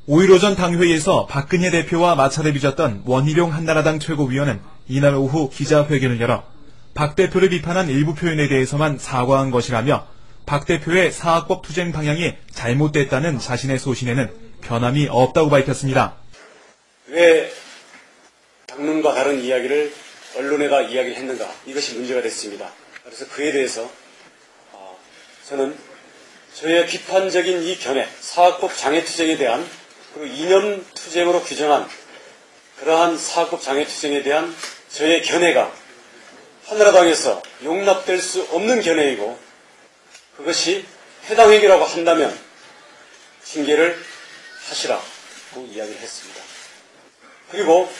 (5일) 오전 당회의에서 박근혜 대표와 마찰을 빚었던 원희룡 한나라당 최고위원은 이날 오후 기자회견을 열어 박 대표를 비판한 일부 표현에 대해서만 사과한 것이라며 박 대표의 사학법 투쟁 방향이 잘못됐다는 자신의 소신에는 변함이 없다고 밝혔습니다. 왜 당론과 다른 이야기를 언론에다 이야기를 했는가, 이것이 문제가 됐습니다. 그래서 그에 대해서 저는 저의 비판적인 이 견해, 사학법 장애투쟁에 대한 그리고 이념 투쟁으로 규정한 그러한 사학법 장애투쟁에 대한 저의 견해가 한나라당에서 용납될 수 없는 견해이고, 그것이 해당 행위라고 한다면 징계를 하시라고 이야기를 했습니다. 그리고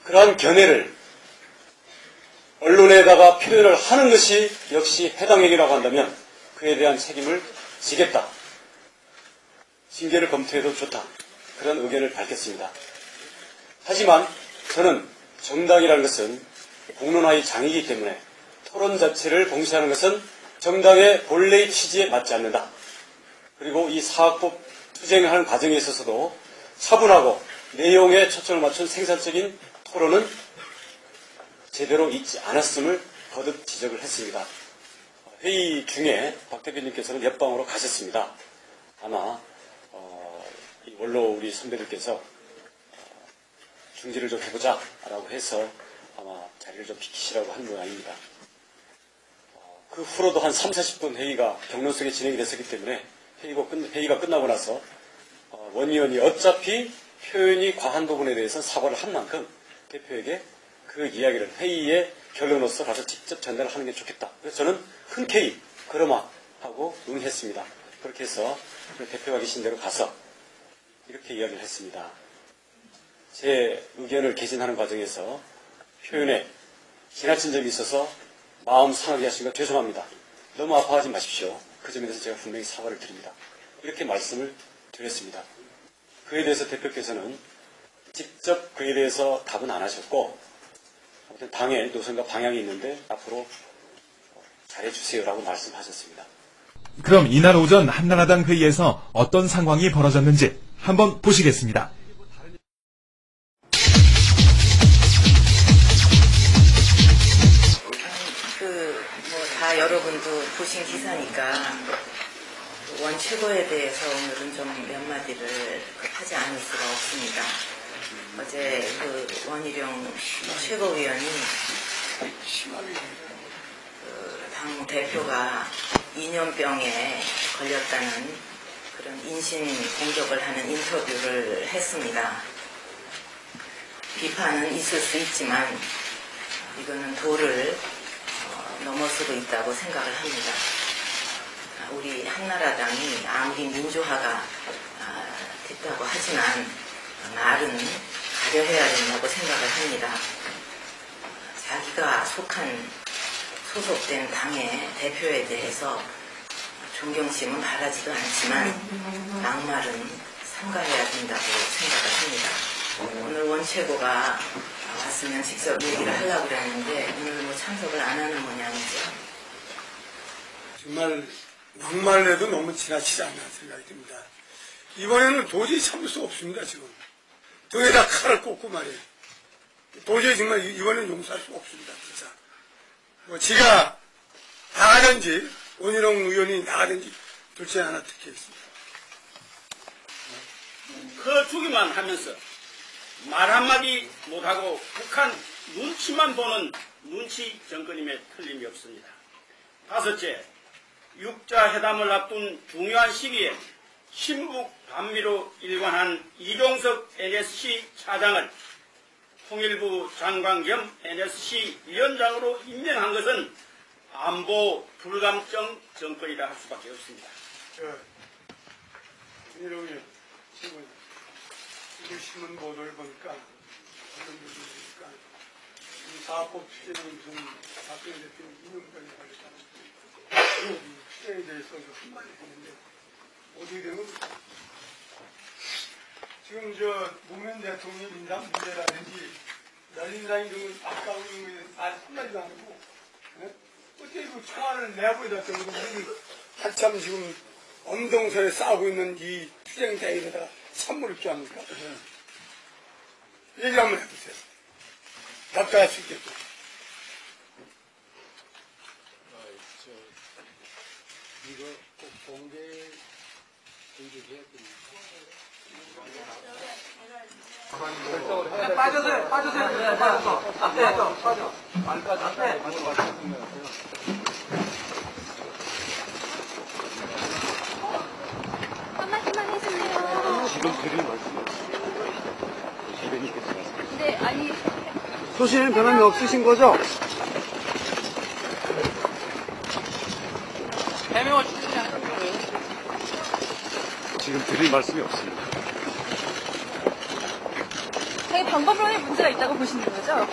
그러한 견해를 언론에다가 표현을 하는 것이 역시 해당 행위라고 한다면 그에 대한 책임을 지겠다. 징계를 검토해도 좋다. 그런 의견을 밝혔습니다. 하지만 저는 정당이라는 것은 공론화의 장이기 때문에 토론 자체를 봉쇄하는 것은 정당의 본래의 취지에 맞지 않는다. 그리고 이 사학법 투쟁하는 과정에 있어서도 차분하고 내용에 초점을 맞춘 생산적인 토론은 제대로 있지 않았음을 거듭 지적을 했습니다. 회의 중에 박 대표님께서는 옆방으로 가셨습니다. 아마 원로 우리 선배들께서 중지를 좀 해보자 라고 해서 아마 자리를 좀 비키시라고 한 모양입니다. 그 후로도 한 30-40분 회의가 경론 속에 진행이 됐었기 때문에 회의가 끝나고 나서 원 의원이 어차피 표현이 과한 부분에 대해서 사과를 한 만큼 대표에게 그 이야기를 회의의 결론으로서 가서 직접 전달을 하는 게 좋겠다. 그래서 저는 흔쾌히 그러마 하고 응했습니다. 그렇게 해서 대표가 계신 대로 가서 이렇게 이야기를 했습니다. 제 의견을 개진하는 과정에서 표현에 지나친 점이 있어서 마음 상하게 하신 거 죄송합니다. 너무 아파하지 마십시오. 그 점에 대해서 제가 분명히 사과를 드립니다. 이렇게 말씀을 드렸습니다. 그에 대해서 대표께서는 직접 그에 대해서 답은 안 하셨고, 아무튼 당의 노선과 방향이 있는데 앞으로 잘해주세요라고 말씀하셨습니다. 그럼 이날 오전 한나라당 회의에서 어떤 상황이 벌어졌는지 한번 보시겠습니다. 다 여러분도 보신 기사니까 원 최고에 대해서 오늘은 좀 몇 마디를 하지 않을 수가 없습니다. 어제 원희룡 최고위원이 당 대표가 이념병에 걸렸다는 그런 인신 공격을 하는 인터뷰를 했습니다. 비판은 있을 수 있지만 이거는 도를 넘어서고 있다고 생각을 합니다. 우리 한나라당이 아무리 민주화가 됐다고 하지만 말은 가려해야 된다고 생각을 합니다. 자기가 소속된 당의 대표에 대해서 존경심은 바라지도 않지만 막말은 삼가해야 된다고 생각을 합니다. 오늘 원최고가 왔으면 직접 얘기를 하려고 그랬는데 오늘 참석을 안 하는 모양이죠. 정말 막말해도 너무 지나치지 않나 생각이 듭니다. 이번에는 도저히 참을 수 없습니다. 지금 등에다 칼을 꽂고 말이에요. 도저히 정말 이번에는 용서할 수 없습니다. 진짜 지가 나가든지 원희룡 의원이 나가든지 둘째 하나 택했습니다. 커주기만 하면서 말 한마디 못하고 북한 눈치만 보는 눈치 정권임에 틀림이 없습니다. 다섯째, 육자 회담을 앞둔 중요한 시기에 신북 반미로 일관한 이종석 NSC 차장을 통일부 장관 겸 NSC 위원장으로 임명한 것은 안보 불감증 정권이라 할 수밖에 없습니다. 원희룡 의원, 신문 보도를 보니까 이 사학법 투쟁은 무슨 박근혜 대통령 이념병에 걸렸다는 투쟁에 대해서 한마디 했는데 어떻게 된 겁니까? 지금 노무현 대통령 인상 문제라든지 열린당이 그 아까운 말 한마디도 안 하고 어떻게 그 청와를 내버려다 정도 한참 지금 엄동설에 싸우고 있는 이 투쟁대회에다가 찬물을 끼합니까? 얘기 한번 해보세요. 답답할 수 있겠죠. 이거 꼭 공개 공개해야 됩니다. 한마디만 해주세요. 지금 드릴 말씀이 네, 아니, 소신은 변함이 없으신 거죠? 지금 드릴 말씀이 없습니다. 자기 방법론에 문제가 있다고 보시는 거죠?